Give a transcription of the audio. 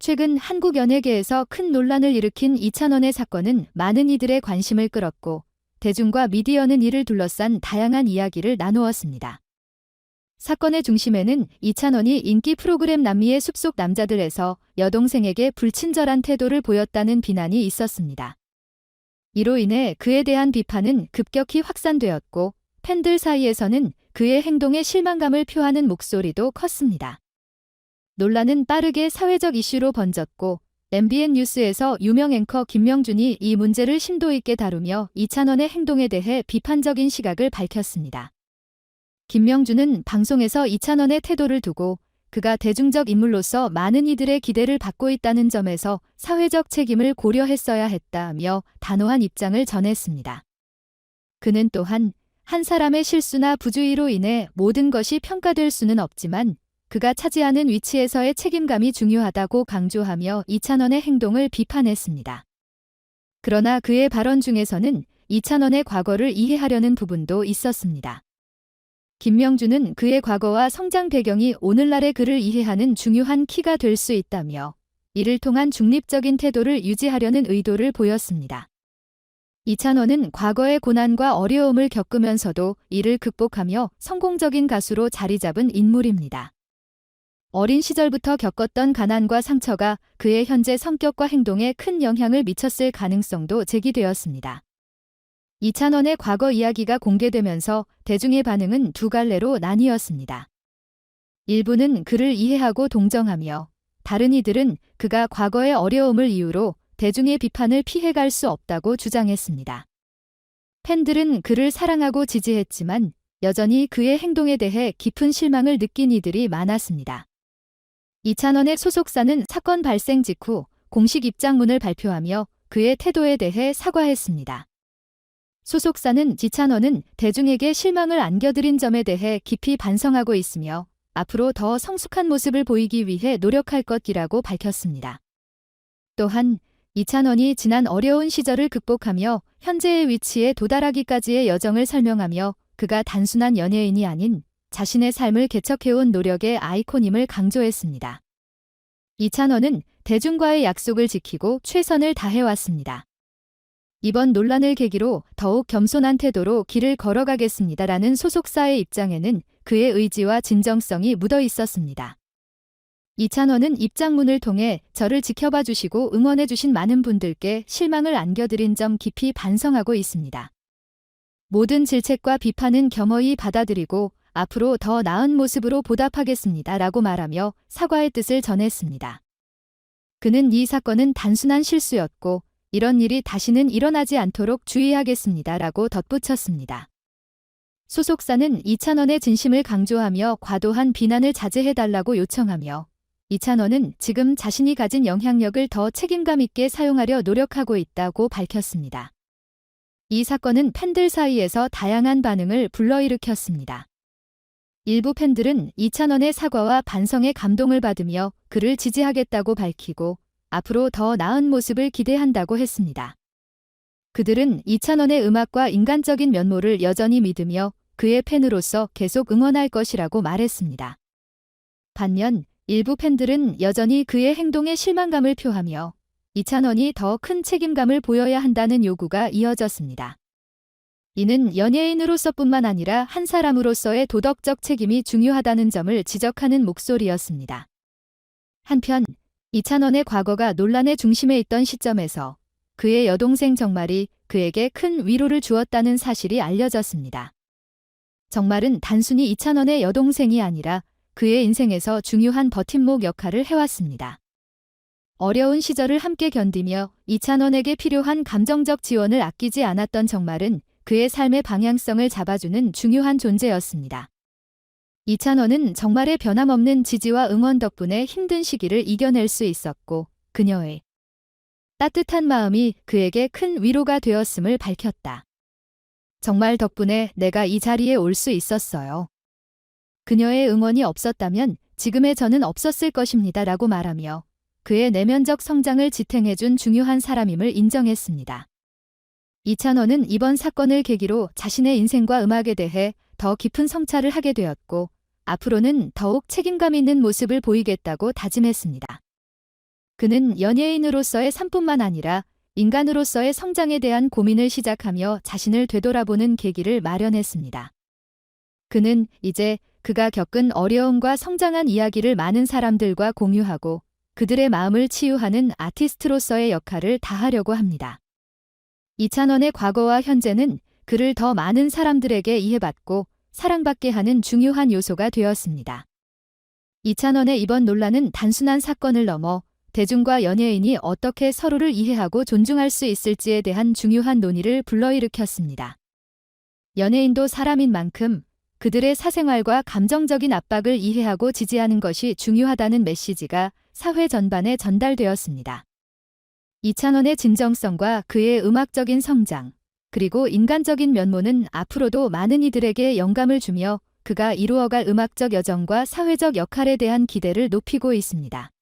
최근 한국 연예계에서 큰 논란을 일으킨 이찬원의 사건은 많은 이들의 관심을 끌었고 대중과 미디어는 이를 둘러싼 다양한 이야기를 나누었습니다. 사건의 중심에는 이찬원이 인기 프로그램 남미의 숲속 남자들에서 여동생에게 불친절한 태도를 보였다는 비난이 있었습니다. 이로 인해 그에 대한 비판은 급격히 확산되었고 팬들 사이에서는 그의 행동에 실망감을 표하는 목소리도 컸습니다. 논란은 빠르게 사회적 이슈로 번졌고 MBN 뉴스에서 유명 앵커 김명준이 이 문제를 심도 있게 다루며 이찬원의 행동에 대해 비판적인 시각을 밝혔습니다. 김명준은 방송에서 이찬원의 태도를 두고 그가 대중적 인물로서 많은 이들의 기대를 받고 있다는 점에서 사회적 책임을 고려했어야 했다며 단호한 입장을 전했습니다. 그는 또한 한 사람의 실수나 부주의로 인해 모든 것이 평가될 수는 없지만 그가 차지하는 위치에서의 책임감이 중요하다고 강조하며 이찬원의 행동을 비판했습니다. 그러나 그의 발언 중에서는 이찬원의 과거를 이해하려는 부분도 있었습니다. 김명준은 그의 과거와 성장 배경이 오늘날의 그를 이해하는 중요한 키가 될 수 있다며 이를 통한 중립적인 태도를 유지하려는 의도를 보였습니다. 이찬원은 과거의 고난과 어려움을 겪으면서도 이를 극복하며 성공적인 가수로 자리 잡은 인물입니다. 어린 시절부터 겪었던 가난과 상처가 그의 현재 성격과 행동에 큰 영향을 미쳤을 가능성도 제기되었습니다. 이찬원의 과거 이야기가 공개되면서 대중의 반응은 두 갈래로 나뉘었습니다. 일부는 그를 이해하고 동정하며 다른 이들은 그가 과거의 어려움을 이유로 대중의 비판을 피해갈 수 없다고 주장했습니다. 팬들은 그를 사랑하고 지지했지만 여전히 그의 행동에 대해 깊은 실망을 느낀 이들이 많았습니다. 이찬원의 소속사는 사건 발생 직후 공식 입장문을 발표하며 그의 태도에 대해 사과했습니다. 소속사는 이찬원은 대중에게 실망을 안겨드린 점에 대해 깊이 반성하고 있으며 앞으로 더 성숙한 모습을 보이기 위해 노력할 것이라고 밝혔습니다. 또한 이찬원이 지난 어려운 시절을 극복하며 현재의 위치에 도달하기까지의 여정을 설명하며 그가 단순한 연예인이 아닌 자신의 삶을 개척해온 노력의 아이콘임을 강조했습니다. 이찬원은 대중과의 약속을 지키고 최선을 다해왔습니다. 이번 논란을 계기로 더욱 겸손한 태도로 길을 걸어가겠습니다라는 소속사의 입장에는 그의 의지와 진정성이 묻어 있었습니다. 이찬원은 입장문을 통해 저를 지켜봐 주시고 응원해 주신 많은 분들께 실망을 안겨드린 점 깊이 반성하고 있습니다. 모든 질책과 비판은 겸허히 받아들이고 앞으로 더 나은 모습으로 보답하겠습니다. 라고 말하며 사과의 뜻을 전했습니다. 그는 이 사건은 단순한 실수였고 이런 일이 다시는 일어나지 않도록 주의하겠습니다. 라고 덧붙였습니다. 소속사는 이찬원의 진심을 강조하며 과도한 비난을 자제해달라고 요청하며 이찬원은 지금 자신이 가진 영향력을 더 책임감 있게 사용하려 노력하고 있다고 밝혔습니다. 이 사건은 팬들 사이에서 다양한 반응을 불러일으켰습니다. 일부 팬들은 이찬원의 사과와 반성에 감동을 받으며 그를 지지하겠다고 밝히고 앞으로 더 나은 모습을 기대한다고 했습니다. 그들은 이찬원의 음악과 인간적인 면모를 여전히 믿으며 그의 팬으로서 계속 응원할 것이라고 말했습니다. 반면 일부 팬들은 여전히 그의 행동에 실망감을 표하며 이찬원이 더 큰 책임감을 보여야 한다는 요구가 이어졌습니다. 이는 연예인으로서뿐만 아니라 한 사람으로서의 도덕적 책임이 중요하다는 점을 지적하는 목소리였습니다. 한편 이찬원의 과거가 논란의 중심에 있던 시점에서 그의 여동생 정말이 그에게 큰 위로를 주었다는 사실이 알려졌습니다. 정말은 단순히 이찬원의 여동생이 아니라 그의 인생에서 중요한 버팀목 역할을 해왔습니다. 어려운 시절을 함께 견디며 이찬원에게 필요한 감정적 지원을 아끼지 않았던 정말은 그의 삶의 방향성을 잡아주는 중요한 존재였습니다. 이찬원은 정말의 변함없는 지지와 응원 덕분에 힘든 시기를 이겨낼 수 있었고 그녀의 따뜻한 마음이 그에게 큰 위로가 되었음을 밝혔다. 정말 덕분에 내가 이 자리에 올 수 있었어요. 그녀의 응원이 없었다면 지금의 저는 없었을 것입니다. 라고 말하며 그의 내면적 성장을 지탱해준 중요한 사람임을 인정했습니다. 이찬원은 이번 사건을 계기로 자신의 인생과 음악에 대해 더 깊은 성찰을 하게 되었고 앞으로는 더욱 책임감 있는 모습을 보이겠다고 다짐했습니다. 그는 연예인으로서의 삶뿐만 아니라 인간으로서의 성장에 대한 고민을 시작하며 자신을 되돌아보는 계기를 마련했습니다. 그는 이제 그가 겪은 어려움과 성장한 이야기를 많은 사람들과 공유하고 그들의 마음을 치유하는 아티스트로서의 역할을 다하려고 합니다. 이찬원의 과거와 현재는 그를 더 많은 사람들에게 이해받고 사랑받게 하는 중요한 요소가 되었습니다. 이찬원의 이번 논란은 단순한 사건을 넘어 대중과 연예인이 어떻게 서로를 이해하고 존중할 수 있을지에 대한 중요한 논의를 불러일으켰습니다. 연예인도 사람인 만큼 그들의 사생활과 감정적인 압박을 이해하고 지지하는 것이 중요하다는 메시지가 사회 전반에 전달되었습니다. 이찬원의 진정성과 그의 음악적인 성장, 그리고 인간적인 면모는 앞으로도 많은 이들에게 영감을 주며 그가 이루어갈 음악적 여정과 사회적 역할에 대한 기대를 높이고 있습니다.